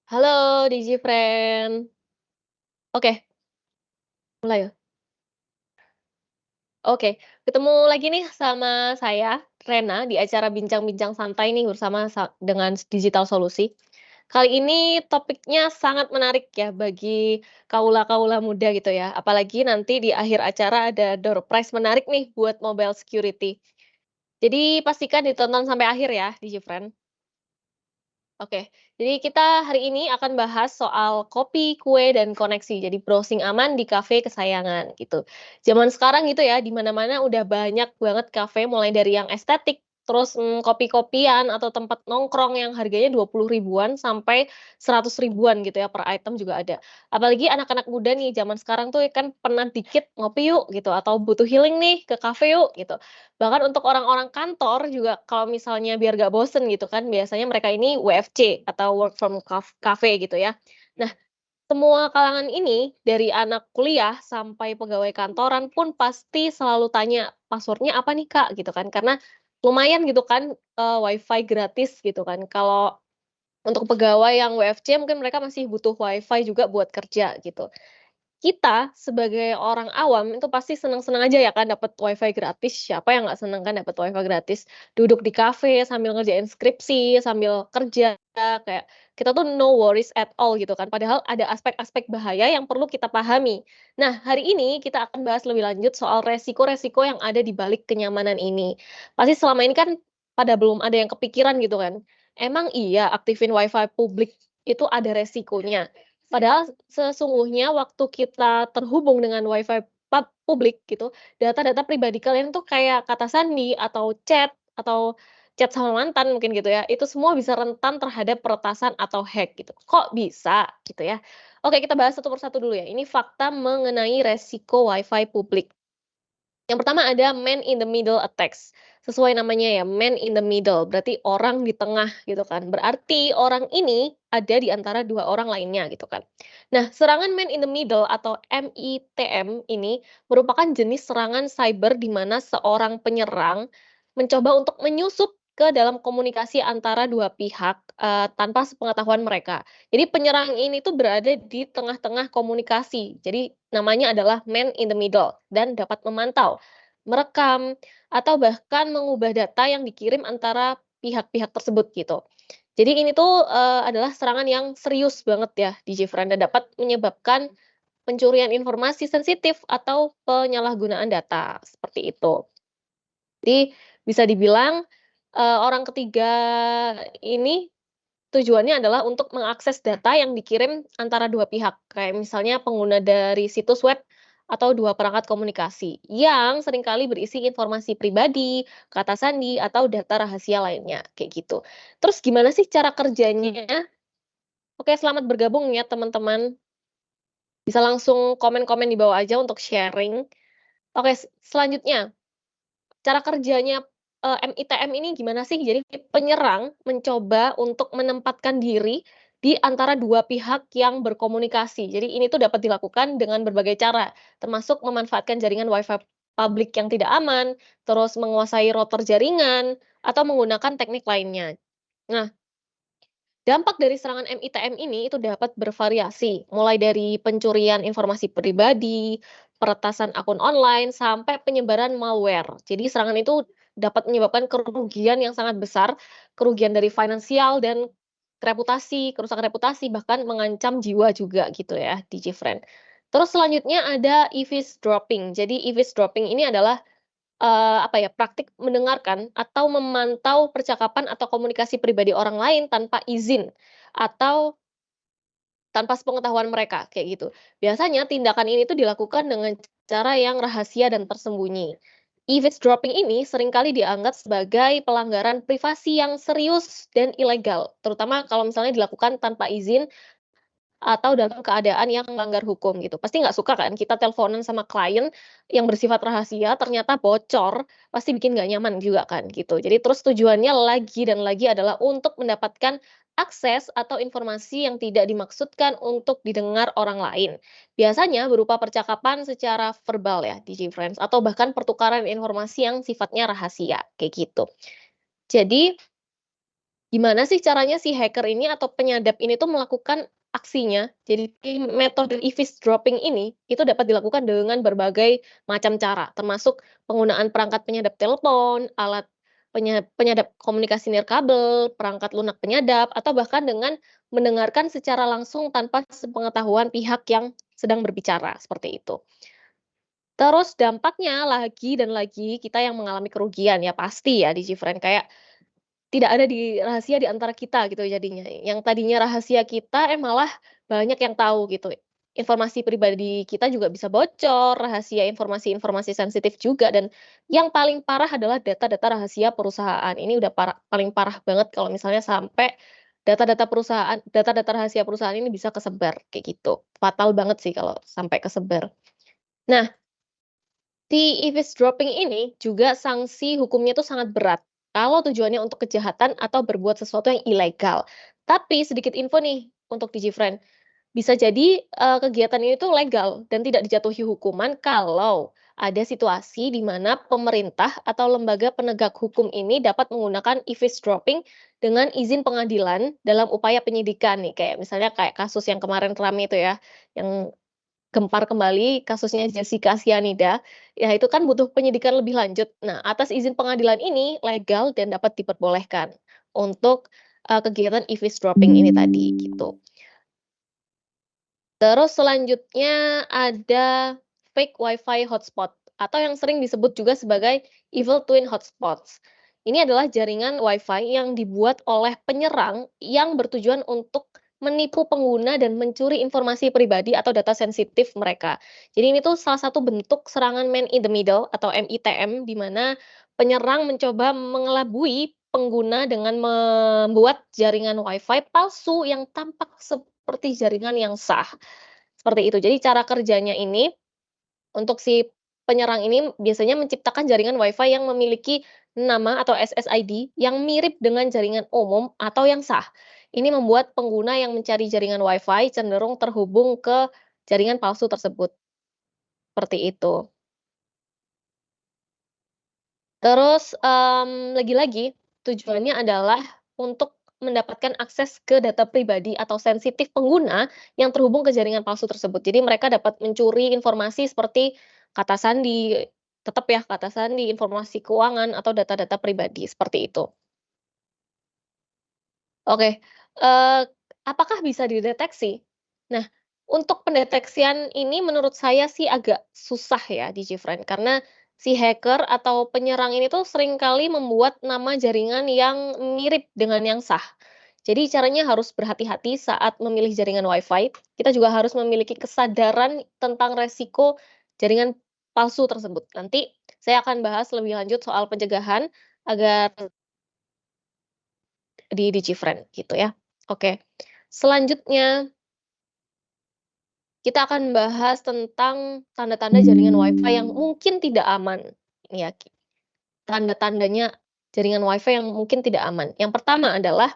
Halo, Digi friend. Oke, mulai ya? Oke, ketemu lagi nih sama saya, Rena, di acara bincang-bincang santai nih bersama dengan Digital Solusi. Kali ini topiknya sangat menarik ya bagi kaula-kaula muda gitu ya. Apalagi nanti di akhir acara ada door prize menarik nih buat mobile security. Jadi pastikan ditonton sampai akhir ya, Digi friend. Oke, jadi kita hari ini akan bahas soal kopi, kue, dan koneksi. Jadi browsing aman di kafe kesayangan gitu. Zaman sekarang gitu ya, di mana-mana udah banyak banget kafe mulai dari yang estetik, terus kopi-kopian atau tempat nongkrong yang harganya 20 ribuan sampai 100 ribuan gitu ya per item juga ada. Apalagi anak-anak muda nih zaman sekarang tuh kan penat dikit ngopi yuk gitu atau butuh healing nih ke kafe yuk gitu. Bahkan untuk orang-orang kantor juga kalau misalnya biar gak bosen gitu kan, biasanya mereka ini WFC atau work from cafe gitu ya. Nah, semua kalangan ini, dari anak kuliah sampai pegawai kantoran pun pasti selalu tanya, "Password-nya apa nih, Kak?" Gitu kan. Karena lumayan gitu kan, WiFi gratis gitu kan. Kalau untuk pegawai yang WFC mungkin mereka masih butuh WiFi juga buat kerja gitu. Kita sebagai orang awam itu pasti seneng-seneng aja ya kan dapat WiFi gratis, siapa yang nggak seneng kan dapat WiFi gratis, duduk di kafe sambil ngerjain skripsi, sambil kerja, kayak kita tuh no worries at all gitu kan, padahal ada aspek-aspek bahaya yang perlu kita pahami. Nah, hari ini kita akan bahas lebih lanjut soal resiko-resiko yang ada di balik kenyamanan ini. Pasti selama ini kan pada belum ada yang kepikiran gitu kan, emang iya aktifin WiFi publik itu ada resikonya? Padahal sesungguhnya waktu kita terhubung dengan WiFi publik gitu, data-data pribadi kalian tuh kayak kata sandi atau chat sama mantan mungkin gitu ya, itu semua bisa rentan terhadap peretasan atau hack gitu. Kok bisa gitu ya? Oke, kita bahas satu persatu dulu ya. Ini fakta mengenai resiko WiFi publik. Yang pertama ada man in the middle attacks. Sesuai namanya ya, man in the middle, berarti orang di tengah gitu kan. Berarti orang ini ada di antara dua orang lainnya gitu kan. Nah, serangan man in the middle atau MITM ini merupakan jenis serangan cyber di mana seorang penyerang mencoba untuk menyusup ke dalam komunikasi antara dua pihak tanpa sepengetahuan mereka. Jadi penyerang ini tuh berada di tengah-tengah komunikasi. Jadi namanya adalah man in the middle dan dapat memantau, merekam, atau bahkan mengubah data yang dikirim antara pihak-pihak tersebut gitu. Jadi ini tuh, adalah serangan yang serius banget ya di Gfriend dan dapat menyebabkan pencurian informasi sensitif atau penyalahgunaan data, seperti itu. Jadi bisa dibilang, orang ketiga ini tujuannya adalah untuk mengakses data yang dikirim antara dua pihak, kayak misalnya pengguna dari situs web atau dua perangkat komunikasi yang seringkali berisi informasi pribadi, kata sandi, atau data rahasia lainnya, kayak gitu. Terus gimana sih cara kerjanya? Oke, selamat bergabung ya teman-teman. Bisa langsung komen-komen di bawah aja untuk sharing. Oke, selanjutnya cara kerjanya, MITM ini gimana sih? Jadi penyerang mencoba untuk menempatkan diri di antara dua pihak yang berkomunikasi. Jadi ini tuh dapat dilakukan dengan berbagai cara, termasuk memanfaatkan jaringan WiFi publik yang tidak aman, terus menguasai router jaringan, atau menggunakan teknik lainnya. Nah, dampak dari serangan MITM ini itu dapat bervariasi, mulai dari pencurian informasi pribadi, peretasan akun online, sampai penyebaran malware. Jadi serangan itu dapat menyebabkan kerugian yang sangat besar, kerugian dari finansial dan reputasi, kerusakan reputasi, bahkan mengancam jiwa juga gitu ya, di Gfriend. Terus selanjutnya ada eavesdropping. Jadi eavesdropping ini adalah apa ya, praktik mendengarkan atau memantau percakapan atau komunikasi pribadi orang lain tanpa izin atau tanpa sepengetahuan mereka, kayak gitu. Biasanya tindakan ini tuh dilakukan dengan cara yang rahasia dan tersembunyi. Eavesdropping ini seringkali dianggap sebagai pelanggaran privasi yang serius dan ilegal, terutama kalau misalnya dilakukan tanpa izin atau dalam keadaan yang melanggar hukum gitu. Pasti nggak suka kan kita teleponan sama klien yang bersifat rahasia ternyata bocor, pasti bikin nggak nyaman juga kan gitu. Jadi terus tujuannya lagi dan lagi adalah untuk mendapatkan akses atau informasi yang tidak dimaksudkan untuk didengar orang lain. Biasanya berupa percakapan secara verbal ya di Gfriends atau bahkan pertukaran informasi yang sifatnya rahasia, kayak gitu. Jadi Gimana sih caranya si hacker ini atau penyadap ini tuh melakukan aksinya? Jadi metode eavesdropping ini, itu dapat dilakukan dengan berbagai macam cara, termasuk penggunaan perangkat penyadap telepon, alat penyadap komunikasi nirkabel, perangkat lunak penyadap, atau bahkan dengan mendengarkan secara langsung tanpa sepengetahuan pihak yang sedang berbicara, seperti itu. Terus dampaknya lagi dan lagi kita yang mengalami kerugian ya pasti ya di Gfriend, kayak tidak ada rahasia di antara kita gitu jadinya. Yang tadinya rahasia kita, malah banyak yang tahu gitu. Informasi pribadi kita juga bisa bocor, rahasia informasi-informasi sensitif juga, dan yang paling parah adalah data-data rahasia perusahaan. Ini udah paling parah banget kalau misalnya sampai data-data rahasia perusahaan ini bisa kesebar, kayak gitu. Fatal banget sih kalau sampai kesebar. Nah, di eavesdropping ini juga sanksi hukumnya itu sangat berat, kalau tujuannya untuk kejahatan atau berbuat sesuatu yang ilegal. Tapi sedikit info nih untuk DigiFriend, bisa jadi, kegiatan ini tuh legal dan tidak dijatuhi hukuman kalau ada situasi di mana pemerintah atau lembaga penegak hukum ini dapat menggunakan eavesdropping dengan izin pengadilan dalam upaya penyidikan nih, kayak misalnya kayak kasus yang kemarin rame itu ya, yang gempar kembali kasusnya Jessica Cyanida, ya itu kan butuh penyidikan lebih lanjut. Nah, atas izin pengadilan ini legal dan dapat diperbolehkan untuk, kegiatan eavesdropping ini tadi, gitu. Terus selanjutnya ada fake Wi-Fi hotspot atau yang sering disebut juga sebagai evil twin hotspots. Ini adalah jaringan Wi-Fi yang dibuat oleh penyerang yang bertujuan untuk menipu pengguna dan mencuri informasi pribadi atau data sensitif mereka. Jadi ini tuh salah satu bentuk serangan man in the middle atau MITM, di mana penyerang mencoba mengelabui pengguna dengan membuat jaringan Wi-Fi palsu yang tampak seperti jaringan yang sah. Seperti itu. Jadi cara kerjanya ini, untuk si penyerang ini biasanya menciptakan jaringan Wi-Fi yang memiliki nama atau SSID yang mirip dengan jaringan umum atau yang sah. Ini membuat pengguna yang mencari jaringan Wi-Fi cenderung terhubung ke jaringan palsu tersebut, seperti itu. Terus, lagi-lagi tujuannya adalah untuk mendapatkan akses ke data pribadi atau sensitif pengguna yang terhubung ke jaringan palsu tersebut. Jadi mereka dapat mencuri informasi seperti kata sandi, tetap ya kata sandi, informasi keuangan, atau data-data pribadi, seperti itu. Oke, apakah bisa dideteksi? Nah, untuk pendeteksian ini menurut saya sih agak susah ya di Gfriend, karena si hacker atau penyerang ini tuh seringkali membuat nama jaringan yang mirip dengan yang sah. Jadi caranya harus berhati-hati saat memilih jaringan Wi-Fi. Kita juga harus memiliki kesadaran tentang resiko jaringan palsu tersebut. Nanti saya akan bahas lebih lanjut soal pencegahan agar di DigiFriend gitu ya. Oke, selanjutnya kita akan bahas tentang tanda-tanda jaringan Wi-Fi yang mungkin tidak aman. Ini ya, tanda-tandanya jaringan Wi-Fi yang mungkin tidak aman. Yang pertama adalah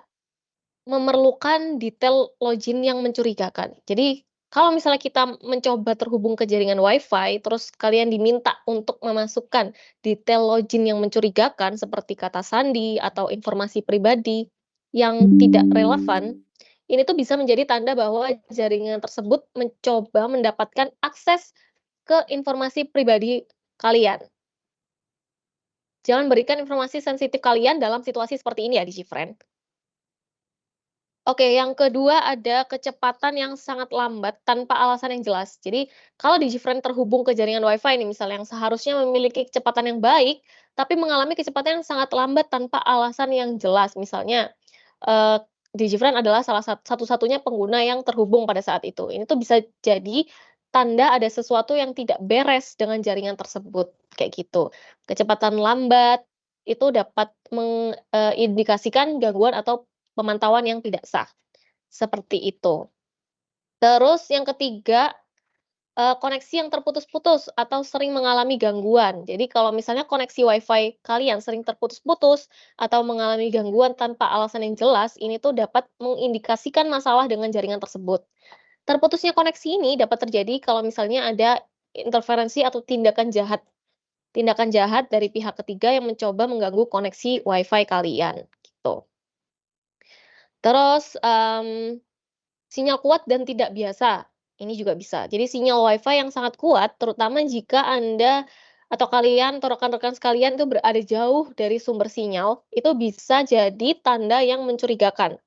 memerlukan detail login yang mencurigakan. Jadi, kalau misalnya kita mencoba terhubung ke jaringan Wi-Fi, terus kalian diminta untuk memasukkan detail login yang mencurigakan seperti kata sandi atau informasi pribadi yang tidak relevan, ini tuh bisa menjadi tanda bahwa jaringan tersebut mencoba mendapatkan akses ke informasi pribadi kalian. Jangan berikan informasi sensitif kalian dalam situasi seperti ini ya, DigiFriend. Oke, yang kedua ada kecepatan yang sangat lambat tanpa alasan yang jelas. Jadi, kalau DigiFriend terhubung ke jaringan Wi-Fi nih misalnya yang seharusnya memiliki kecepatan yang baik, tapi mengalami kecepatan yang sangat lambat tanpa alasan yang jelas. Misalnya, eee, DigiFriend adalah satu-satunya pengguna yang terhubung pada saat itu. Ini tuh bisa jadi tanda ada sesuatu yang tidak beres dengan jaringan tersebut, kayak gitu. Kecepatan lambat itu dapat mengindikasikan gangguan atau pemantauan yang tidak sah, seperti itu. Terus yang ketiga, koneksi yang terputus-putus atau sering mengalami gangguan. Jadi kalau misalnya koneksi Wi-Fi kalian sering terputus-putus atau mengalami gangguan tanpa alasan yang jelas, ini tuh dapat mengindikasikan masalah dengan jaringan tersebut. Terputusnya koneksi ini dapat terjadi kalau misalnya ada interferensi atau tindakan jahat dari pihak ketiga yang mencoba mengganggu koneksi Wi-Fi kalian, gitu. Terus, sinyal kuat dan tidak biasa, ini juga bisa. Jadi sinyal WiFi yang sangat kuat, terutama jika Anda atau kalian atau rekan-rekan sekalian itu berada jauh dari sumber sinyal, itu bisa jadi tanda yang mencurigakan.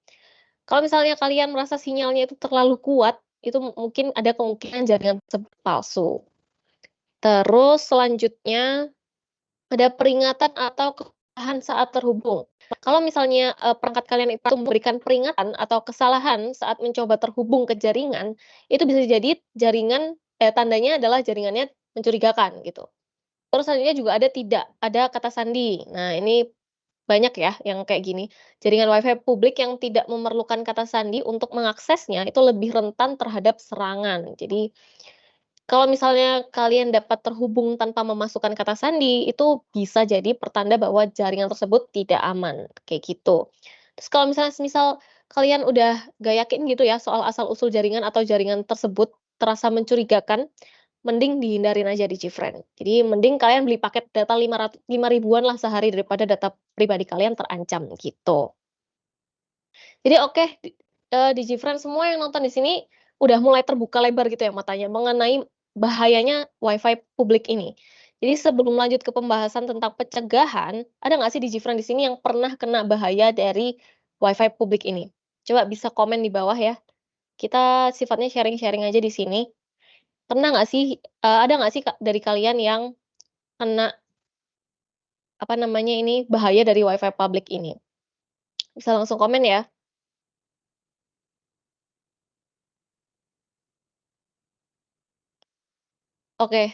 Kalau misalnya kalian merasa sinyalnya itu terlalu kuat, itu mungkin ada kemungkinan jaringan tersebut palsu. Terus selanjutnya ada peringatan atau kesalahan saat terhubung. Kalau misalnya, perangkat kalian itu memberikan peringatan atau kesalahan saat mencoba terhubung ke jaringan, itu bisa jadi tandanya adalah jaringannya mencurigakan gitu. Terus selanjutnya juga ada kata sandi. Nah, ini banyak ya yang kayak gini. Jaringan WiFi publik yang tidak memerlukan kata sandi untuk mengaksesnya itu lebih rentan terhadap serangan. Jadi kalau misalnya kalian dapat terhubung tanpa memasukkan kata sandi, itu bisa jadi pertanda bahwa jaringan tersebut tidak aman, kayak gitu. Terus kalau misalnya semisal kalian udah gak yakin gitu ya soal asal-usul jaringan atau jaringan tersebut terasa mencurigakan, mending dihindarin aja di Gfriend. Jadi mending kalian beli paket data 5 ribuan lah sehari daripada data pribadi kalian terancam, gitu. Jadi oke, di Gfriend semua yang nonton di sini udah mulai terbuka lebar gitu ya matanya mengenai bahayanya WiFi publik ini. Jadi sebelum lanjut ke pembahasan tentang pencegahan, ada nggak sih di Gfriend di sini yang pernah kena bahaya dari WiFi publik ini? Coba bisa komen di bawah ya. Kita sifatnya sharing-sharing aja di sini. Pernah nggak sih, ada nggak sih dari kalian yang kena, apa namanya ini, bahaya dari WiFi publik ini? Bisa langsung komen ya. Oke,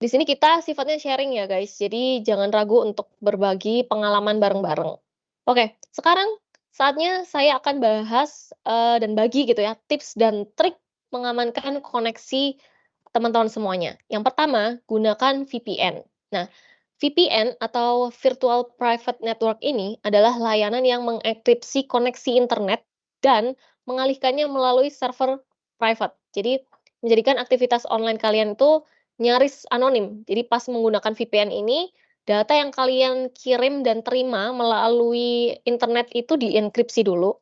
di sini kita sifatnya sharing ya guys, jadi jangan ragu untuk berbagi pengalaman bareng-bareng. Oke, sekarang saatnya saya akan bahas, dan bagi gitu ya, tips dan trik mengamankan koneksi teman-teman semuanya. Yang pertama, gunakan VPN. Nah, VPN atau Virtual Private Network ini adalah layanan yang mengenkripsi koneksi internet dan mengalihkannya melalui server private. Jadi, menjadikan aktivitas online kalian itu nyaris anonim. Jadi pas menggunakan VPN ini, data yang kalian kirim dan terima melalui internet itu dienkripsi dulu,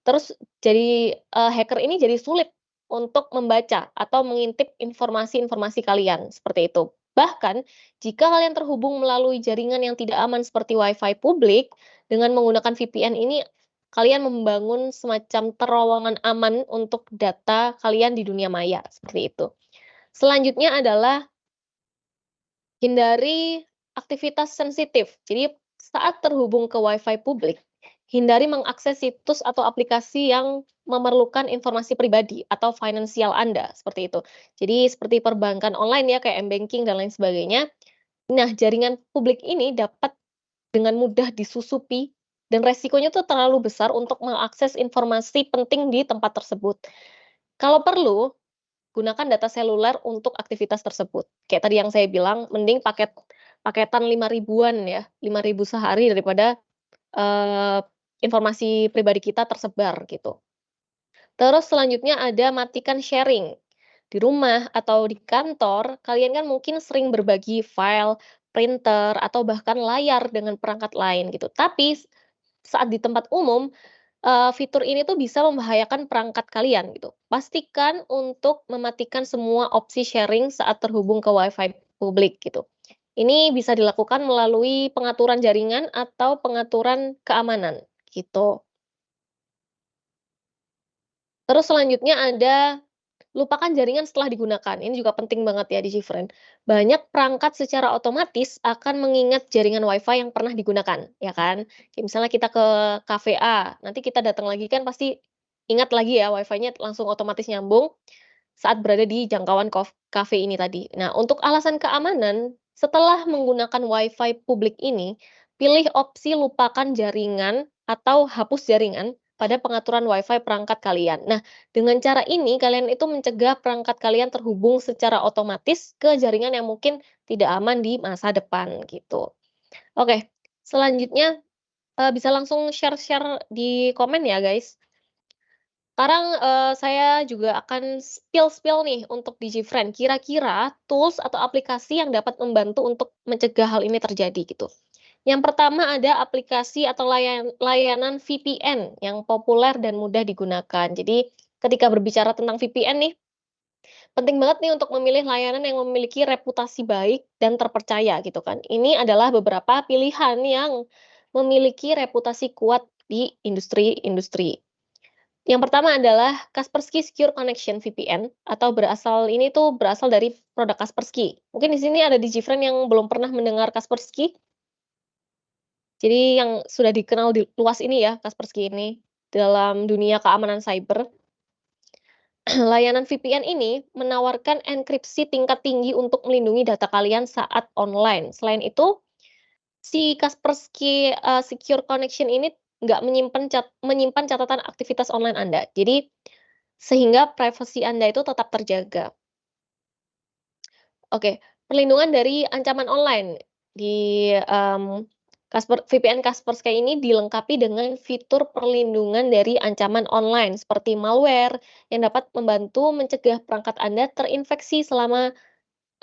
terus hacker ini jadi sulit untuk membaca atau mengintip informasi-informasi kalian, seperti itu. Bahkan, jika kalian terhubung melalui jaringan yang tidak aman seperti WiFi publik, dengan menggunakan VPN ini, kalian membangun semacam terowongan aman untuk data kalian di dunia maya, seperti itu. Selanjutnya adalah hindari aktivitas sensitif. Jadi saat terhubung ke WiFi publik, hindari mengakses situs atau aplikasi yang memerlukan informasi pribadi atau finansial Anda, seperti itu. Jadi seperti perbankan online ya, kayak m-banking dan lain sebagainya. Nah, jaringan publik ini dapat dengan mudah disusupi dan resikonya tuh terlalu besar untuk mengakses informasi penting di tempat tersebut. Kalau perlu, gunakan data seluler untuk aktivitas tersebut. Kayak tadi yang saya bilang, mending paketan 5 ribuan ya, 5.000 sehari daripada, eee, informasi pribadi kita tersebar gitu. Terus selanjutnya ada matikan sharing. Di rumah atau di kantor, kalian kan mungkin sering berbagi file, printer, atau bahkan layar dengan perangkat lain gitu. Tapi saat di tempat umum, fitur ini tuh bisa membahayakan perangkat kalian gitu. Pastikan untuk mematikan semua opsi sharing saat terhubung ke WiFi publik gitu. Ini bisa dilakukan melalui pengaturan jaringan atau pengaturan keamanan gitu. Terus selanjutnya ada lupakan jaringan setelah digunakan. Ini juga penting banget ya di Gfriend. Banyak perangkat secara otomatis akan mengingat jaringan WiFi yang pernah digunakan, ya kan? Kayak misalnya kita ke kafe A, nanti kita datang lagi kan pasti ingat lagi ya WiFi-nya langsung otomatis nyambung saat berada di jangkauan kafe ini tadi. Nah, untuk alasan keamanan, setelah menggunakan WiFi publik ini, pilih opsi lupakan jaringan atau hapus jaringan pada pengaturan WiFi perangkat kalian. Nah, dengan cara ini kalian itu mencegah perangkat kalian terhubung secara otomatis ke jaringan yang mungkin tidak aman di masa depan gitu. Oke, selanjutnya, bisa langsung share-share di komen ya guys. Sekarang, saya juga akan spill-spill nih untuk DigiFriend. Kira-kira tools atau aplikasi yang dapat membantu untuk mencegah hal ini terjadi gitu. Yang pertama ada aplikasi atau layanan VPN yang populer dan mudah digunakan. Jadi ketika berbicara tentang VPN nih, penting banget nih untuk memilih layanan yang memiliki reputasi baik dan terpercaya gitu kan. Ini adalah beberapa pilihan yang memiliki reputasi kuat di industri-industri. Yang pertama adalah Kaspersky Secure Connection VPN atau berasal dari produk Kaspersky. Mungkin di sini ada DigiFriend yang belum pernah mendengar Kaspersky. Jadi yang sudah dikenal di luas ini ya Kaspersky ini dalam dunia keamanan cyber. Layanan VPN ini menawarkan enkripsi tingkat tinggi untuk melindungi data kalian saat online. Selain itu, si Kaspersky, Secure Connection ini nggak menyimpan catatan aktivitas online Anda. Jadi, sehingga privasi Anda itu tetap terjaga. Oke, perlindungan dari ancaman online di, VPN Kaspersky ini dilengkapi dengan fitur perlindungan dari ancaman online seperti malware yang dapat membantu mencegah perangkat Anda terinfeksi selama,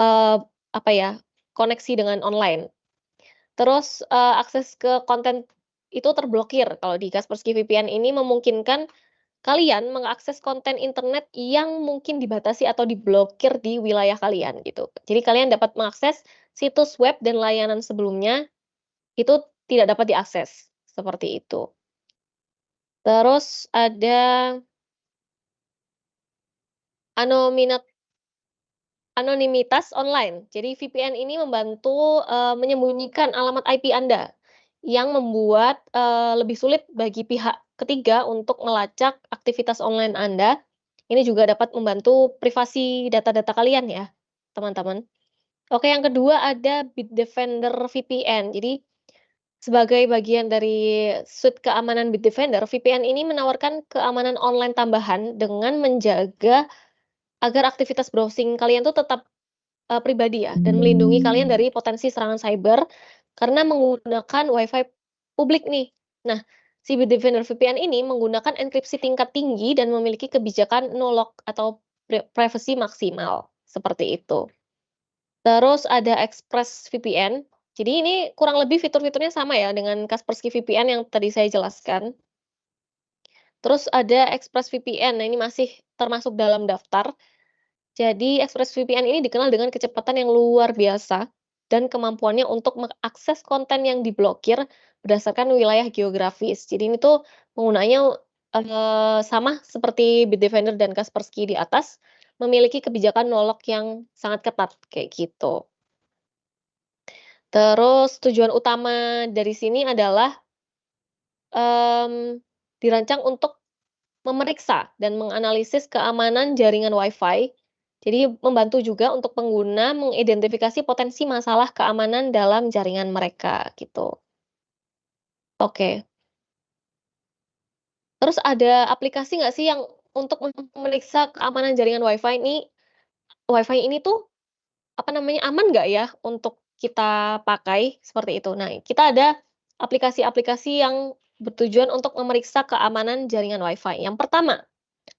eee, apa ya, koneksi dengan online. Terus, akses ke konten itu terblokir kalau di Kaspersky VPN ini memungkinkan kalian mengakses konten internet yang mungkin dibatasi atau diblokir di wilayah kalian gitu. Jadi kalian dapat mengakses situs web dan layanan sebelumnya itu tidak dapat diakses, seperti itu. Terus ada anominat anonimitas online. Jadi VPN ini membantu, menyembunyikan alamat IP Anda, yang membuat, lebih sulit bagi pihak ketiga untuk melacak aktivitas online Anda. Ini juga dapat membantu privasi data-data kalian ya, teman-teman. Oke, yang kedua ada Bitdefender VPN. Jadi, sebagai bagian dari suite keamanan Bitdefender, VPN ini menawarkan keamanan online tambahan dengan menjaga agar aktivitas browsing kalian tuh tetap pribadi ya, dan melindungi kalian dari potensi serangan cyber, karena menggunakan WiFi publik nih. Nah, si Bitdefender VPN ini menggunakan enkripsi tingkat tinggi dan memiliki kebijakan no lock atau privacy maksimal, seperti itu. Terus ada Express VPN. Jadi ini kurang lebih fitur-fiturnya sama ya dengan Kaspersky VPN yang tadi saya jelaskan. Terus ada Express VPN, nah ini masih termasuk dalam daftar. Jadi ExpressVPN ini dikenal dengan kecepatan yang luar biasa dan kemampuannya untuk mengakses konten yang diblokir berdasarkan wilayah geografis. Jadi ini tuh penggunanya, sama seperti Bitdefender dan Kaspersky di atas, memiliki kebijakan no-lock yang sangat ketat, kayak gitu. Terus tujuan utama dari sini adalah, mmm, dirancang untuk memeriksa dan menganalisis keamanan jaringan Wi-Fi, jadi membantu juga untuk pengguna mengidentifikasi potensi masalah keamanan dalam jaringan mereka, gitu. Oke, terus ada aplikasi nggak sih yang untuk memeriksa keamanan jaringan Wi-Fi ini tuh, apa namanya, aman nggak ya untuk kita pakai, seperti itu. Nah, kita ada aplikasi-aplikasi yang bertujuan untuk memeriksa keamanan jaringan Wi-Fi. Yang pertama,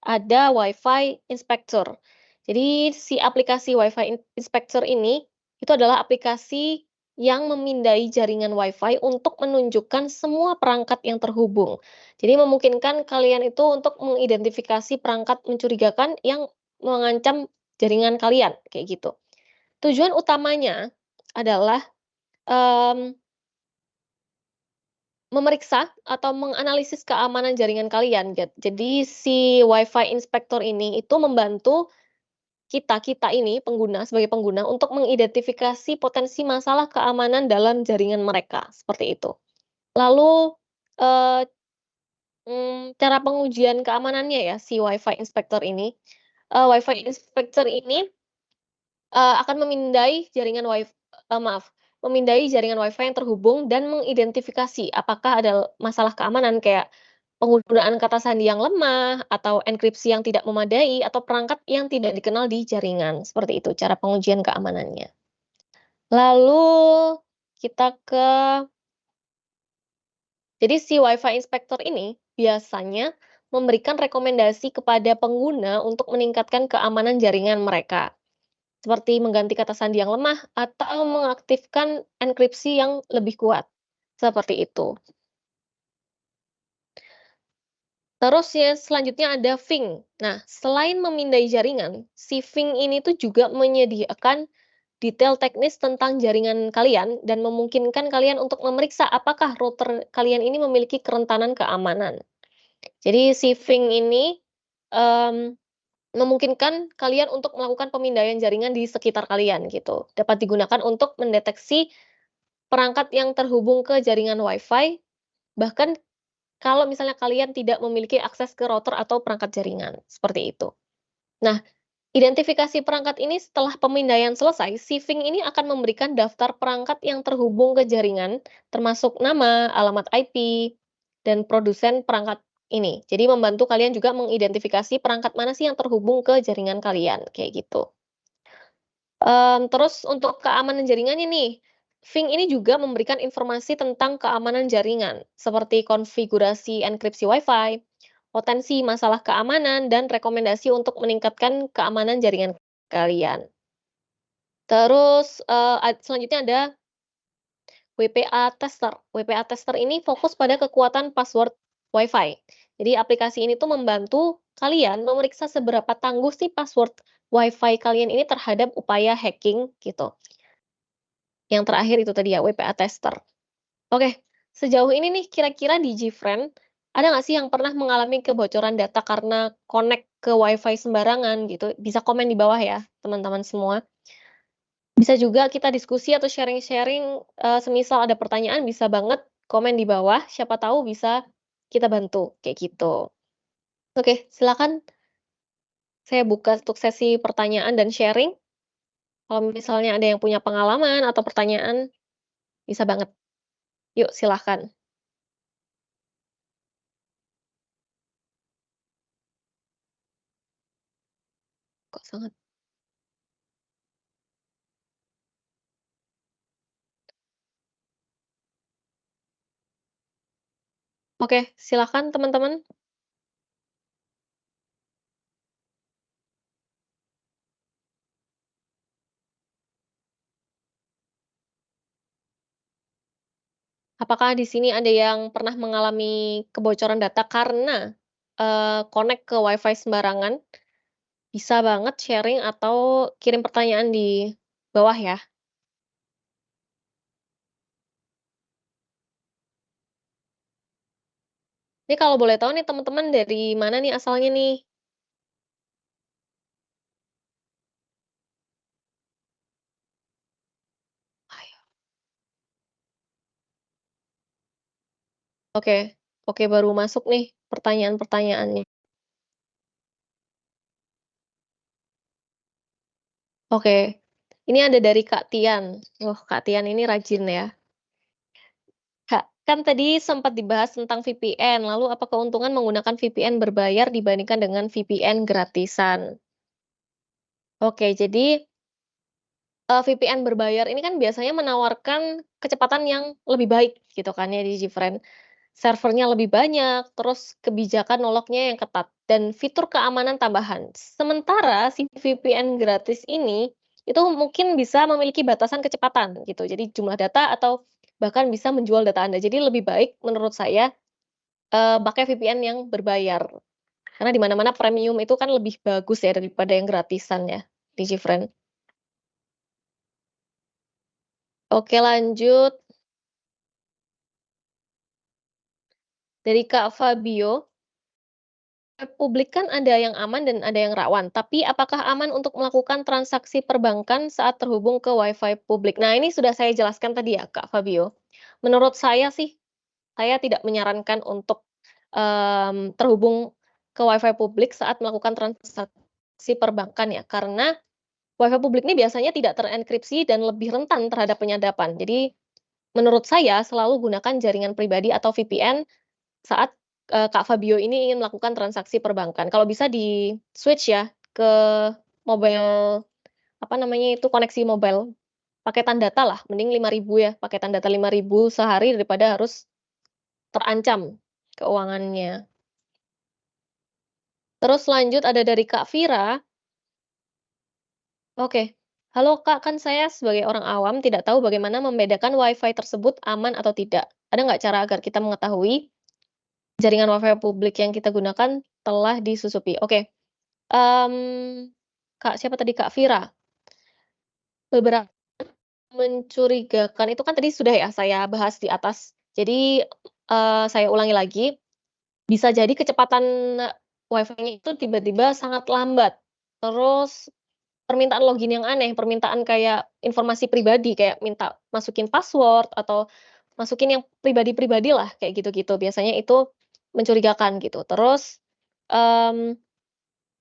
ada Wi-Fi Inspector. Jadi si aplikasi Wi-Fi Inspector ini, itu adalah aplikasi yang memindai jaringan Wi-Fi untuk menunjukkan semua perangkat yang terhubung. Jadi memungkinkan kalian itu untuk mengidentifikasi perangkat mencurigakan yang mengancam jaringan kalian, kayak gitu. Tujuan utamanya adalah, mmm, memeriksa atau menganalisis keamanan jaringan kalian. Jadi si Wi-Fi Inspector ini itu membantu kita ini sebagai pengguna untuk mengidentifikasi potensi masalah keamanan dalam jaringan mereka, seperti itu. Lalu, eee, cara pengujian keamanannya ya si Wi-Fi Inspector ini, Wi-Fi Inspector ini, akan memindai jaringan Wi-Fi yang terhubung dan mengidentifikasi apakah ada masalah keamanan kayak penggunaan kata sandi yang lemah, atau enkripsi yang tidak memadai, atau perangkat yang tidak dikenal di jaringan, seperti itu cara pengujian keamanannya. Lalu kita ke jadi si Wi-Fi Inspector ini biasanya memberikan rekomendasi kepada pengguna untuk meningkatkan keamanan jaringan mereka, seperti mengganti kata sandi yang lemah atau mengaktifkan enkripsi yang lebih kuat. seperti itu. Terus ya selanjutnya ada Fing. Nah, selain memindai jaringan, si Fing ini tuh juga menyediakan detail teknis tentang jaringan kalian dan memungkinkan kalian untuk memeriksa apakah router kalian ini memiliki kerentanan keamanan. Jadi si Fing ini, mmm, memungkinkan kalian untuk melakukan pemindaian jaringan di sekitar kalian gitu. Dapat digunakan untuk mendeteksi perangkat yang terhubung ke jaringan Wi-Fi, bahkan kalau misalnya kalian tidak memiliki akses ke router atau perangkat jaringan, seperti itu. Nah, identifikasi perangkat ini setelah pemindaian selesai, si Fing ini akan memberikan daftar perangkat yang terhubung ke jaringan, termasuk nama, alamat IP, dan produsen perangkat ini. Jadi membantu kalian juga mengidentifikasi perangkat mana sih yang terhubung ke jaringan kalian, kayak gitu. Terus untuk keamanan jaringannya nih, Fing ini juga memberikan informasi tentang keamanan jaringan, seperti konfigurasi enkripsi Wi-Fi, potensi masalah keamanan, dan rekomendasi untuk meningkatkan keamanan jaringan kalian. Terus, selanjutnya ada WPA Tester. WPA Tester ini fokus pada kekuatan password Wi-Fi. Jadi aplikasi ini tuh membantu kalian memeriksa seberapa tangguh sih password Wi-Fi kalian ini terhadap upaya hacking gitu. Yang terakhir itu tadi ya, WPA Tester. Oke, sejauh ini nih kira-kira di GFriend, ada nggak sih yang pernah mengalami kebocoran data karena connect ke Wi-Fi sembarangan gitu? Bisa komen di bawah ya, teman-teman semua. Bisa juga kita diskusi atau sharing-sharing, semisal ada pertanyaan bisa banget komen di bawah, siapa tahu bisa kita bantu, kayak gitu. Oke, silakan saya buka untuk sesi pertanyaan dan sharing. Kalau misalnya ada yang punya pengalaman atau pertanyaan, bisa banget. Yuk silahkan. Kok sangat oke, silakan teman-teman. Apakah di sini ada yang pernah mengalami kebocoran data karena, connect ke Wi-Fi sembarangan? Bisa banget sharing atau kirim pertanyaan di bawah ya. Ini kalau boleh tahu nih teman-teman dari mana nih asalnya nih? Ayo. Oke, oke baru masuk nih pertanyaan-pertanyaannya. Oke, ini ada dari Kak Tian. Wah, Kak Tian ini rajin ya. Kak, kan tadi sempat dibahas tentang VPN, lalu apa keuntungan menggunakan VPN berbayar dibandingkan dengan VPN gratisan? Oke, jadi VPN berbayar ini kan biasanya menawarkan kecepatan yang lebih baik gitu kan ya di GFriend. Servernya lebih banyak, terus kebijakan noloknya yang ketat, dan fitur keamanan tambahan. Sementara si VPN gratis ini, itu mungkin bisa memiliki batasan kecepatan gitu, jadi jumlah data atau bahkan bisa menjual data Anda. Jadi lebih baik menurut saya, pakai VPN yang berbayar. Karena di mana-mana premium itu kan lebih bagus ya daripada yang gratisan ya, di GFriend. Oke lanjut, dari Kak Fabio. Publik kan ada yang aman dan ada yang rawan, tapi apakah aman untuk melakukan transaksi perbankan saat terhubung ke Wi-Fi publik? Nah, ini sudah saya jelaskan tadi ya, Kak Fabio. Menurut saya sih, saya tidak menyarankan untuk, terhubung ke Wi-Fi publik saat melakukan transaksi perbankan ya, karena Wi-Fi publik ini biasanya tidak terenkripsi dan lebih rentan terhadap penyadapan. Jadi, menurut saya selalu gunakan jaringan pribadi atau VPN saat, Kak Fabio ini ingin melakukan transaksi perbankan. Kalau bisa di-switch ya ke mobile, apa namanya itu, koneksi mobile, paketan data lah, mending 5.000 ya, paketan data 5.000 sehari daripada harus terancam keuangannya. Terus lanjut ada dari Kak Vira, oke, Halo Kak, kan saya sebagai orang awam tidak tahu bagaimana membedakan WiFi tersebut aman atau tidak. Ada nggak cara agar kita mengetahui jaringan WiFi publik yang kita gunakan telah disusupi? Oke, Kak siapa tadi? Kak Vira. Beberapa mencurigakan itu kan tadi sudah ya saya bahas di atas. Jadi, saya ulangi lagi, bisa jadi kecepatan WiFi-nya itu tiba-tiba sangat lambat. Terus permintaan login yang aneh, permintaan kayak informasi pribadi, kayak minta masukin password atau masukin yang pribadi-pribadi lah, kayak gitu-gitu. Biasanya itu mencurigakan gitu. Terus, mmm,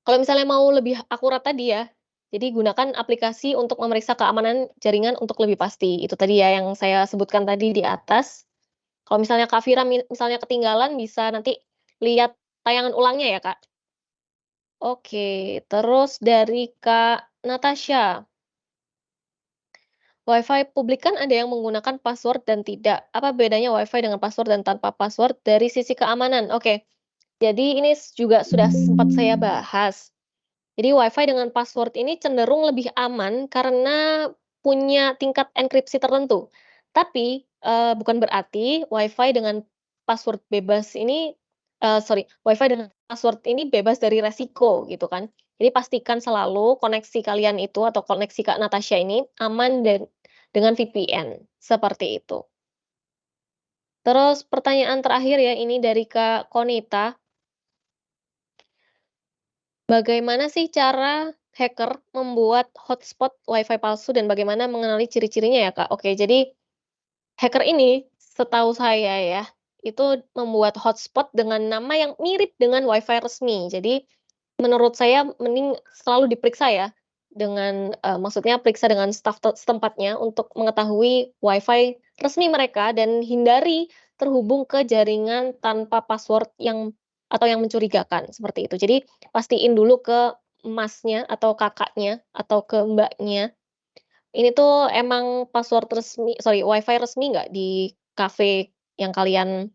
kalau misalnya mau lebih akurat tadi ya, jadi gunakan aplikasi untuk memeriksa keamanan jaringan untuk lebih pasti. Itu tadi ya yang saya sebutkan tadi di atas. Kalau misalnya Kak Vira misalnya ketinggalan bisa nanti lihat tayangan ulangnya ya, Kak. Oke, terus dari Kak Natasha. WiFi publik kan ada yang menggunakan password dan tidak. Apa bedanya WiFi dengan password dan tanpa password dari sisi keamanan? Oke, jadi ini juga sudah sempat saya bahas. Jadi WiFi dengan password ini cenderung lebih aman karena punya tingkat enkripsi tertentu. Tapi, bukan berarti WiFi dengan password bebas ini WiFi dengan password ini bebas dari resiko gitu kan. Jadi pastikan selalu koneksi kalian itu atau koneksi Kak Natasha ini aman dan dengan VPN, seperti itu. Terus pertanyaan terakhir ya, ini dari Kak Konita. Bagaimana sih cara hacker membuat hotspot WiFi palsu dan bagaimana mengenali ciri-cirinya ya, Kak? Oke, jadi hacker ini setahu saya ya, itu membuat hotspot dengan nama yang mirip dengan WiFi resmi. Jadi menurut saya mending selalu diperiksa ya dengan, maksudnya periksa dengan staf setempatnya untuk mengetahui WiFi resmi mereka dan hindari terhubung ke jaringan tanpa password yang atau yang mencurigakan, seperti itu. Jadi pastiin dulu ke masnya atau kakaknya atau ke mbaknya, ini tuh emang password resmi WiFi resmi nggak di kafe yang kalian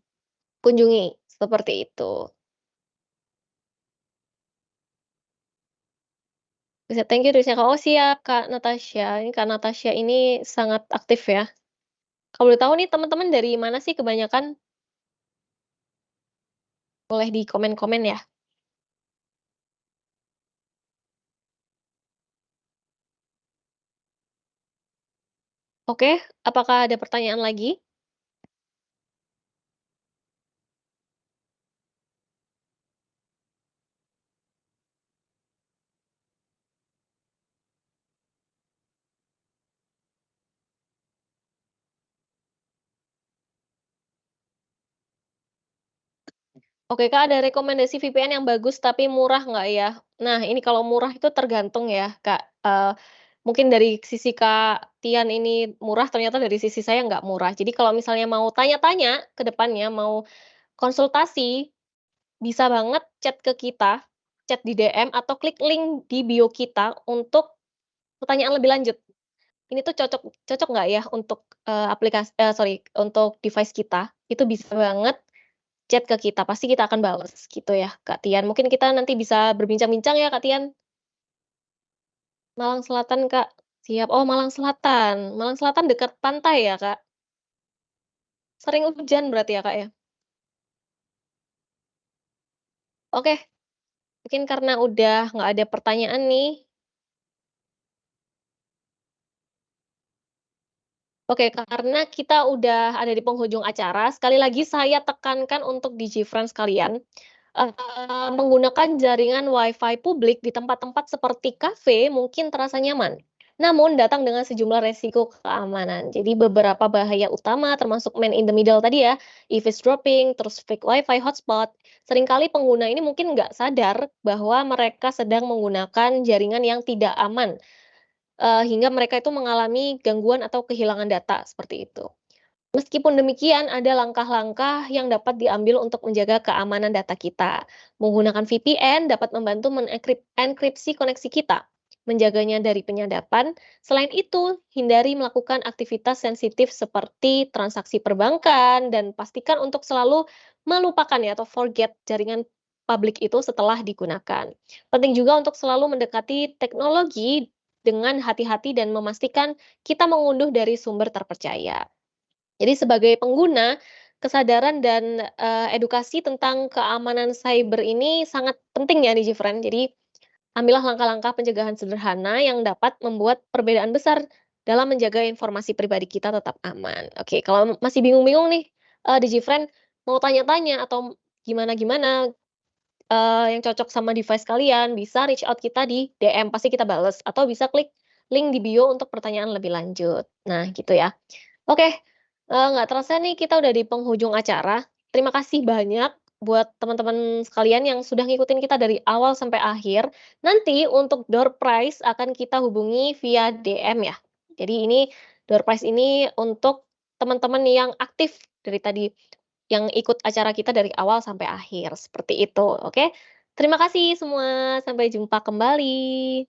kunjungi, seperti itu. Bisa thank you udah oh siap Kak Natasha, ini Kak Natasha ini sangat aktif ya. Kalau boleh tahu nih teman-teman dari mana sih kebanyakan? Boleh di komen-komen ya. Oke, apakah ada pertanyaan lagi? Oke Kak, ada rekomendasi VPN yang bagus tapi murah nggak ya? Nah ini kalau murah itu tergantung ya Kak, mungkin dari sisi Kak Tian ini murah, ternyata dari sisi saya nggak murah. Jadi kalau misalnya mau tanya-tanya ke depannya, mau konsultasi, bisa banget chat ke kita, chat di DM atau klik link di bio kita untuk pertanyaan lebih lanjut. Ini tuh cocok cocok nggak ya untuk, untuk device kita, itu bisa banget chat ke kita, pasti kita akan bales gitu ya, Kak Tian. Mungkin kita nanti bisa berbincang-bincang ya, Kak Tian? Malang Selatan, Kak. Siap. Oh, Malang Selatan. Malang Selatan dekat pantai ya, Kak? Sering hujan berarti ya, Kak, ya? Oke, mungkin karena udah nggak ada pertanyaan nih. Oke, karena kita udah ada di penghujung acara, sekali lagi saya tekankan untuk DigiFriends kalian, menggunakan jaringan WiFi publik di tempat-tempat seperti kafe mungkin terasa nyaman, namun datang dengan sejumlah resiko keamanan. Jadi beberapa bahaya utama termasuk man in the middle tadi ya, eavesdropping, terus fake WiFi hotspot. Seringkali pengguna ini mungkin nggak sadar bahwa mereka sedang menggunakan jaringan yang tidak aman, hingga mereka itu mengalami gangguan atau kehilangan data, seperti itu. Meskipun demikian, ada langkah-langkah yang dapat diambil untuk menjaga keamanan data kita. Menggunakan VPN dapat membantu enkripsi koneksi kita, menjaganya dari penyadapan. Selain itu, hindari melakukan aktivitas sensitif seperti transaksi perbankan dan pastikan untuk selalu melupakan ya atau forget jaringan publik itu setelah digunakan. Penting juga untuk selalu mendekati teknologi dengan hati-hati dan memastikan kita mengunduh dari sumber terpercaya. Jadi sebagai pengguna, kesadaran dan, edukasi tentang keamanan cyber ini sangat penting ya di Gfriend. Jadi, ambillah langkah-langkah pencegahan sederhana yang dapat membuat perbedaan besar dalam menjaga informasi pribadi kita tetap aman. Oke, kalau masih bingung-bingung nih, di Gfriend mau tanya-tanya atau gimana-gimana, yang cocok sama device kalian, bisa reach out kita di DM, pasti kita bales, atau bisa klik link di bio untuk pertanyaan lebih lanjut. Nah, gitu ya. Oke, nggak terasa nih kita udah di penghujung acara. Terima kasih banyak buat teman-teman sekalian yang sudah ngikutin kita dari awal sampai akhir. Nanti untuk door prize akan kita hubungi via DM ya. Jadi ini door prize ini untuk teman-teman yang aktif dari tadi, yang ikut acara kita dari awal sampai akhir, seperti itu, oke? Terima kasih semua, sampai jumpa kembali.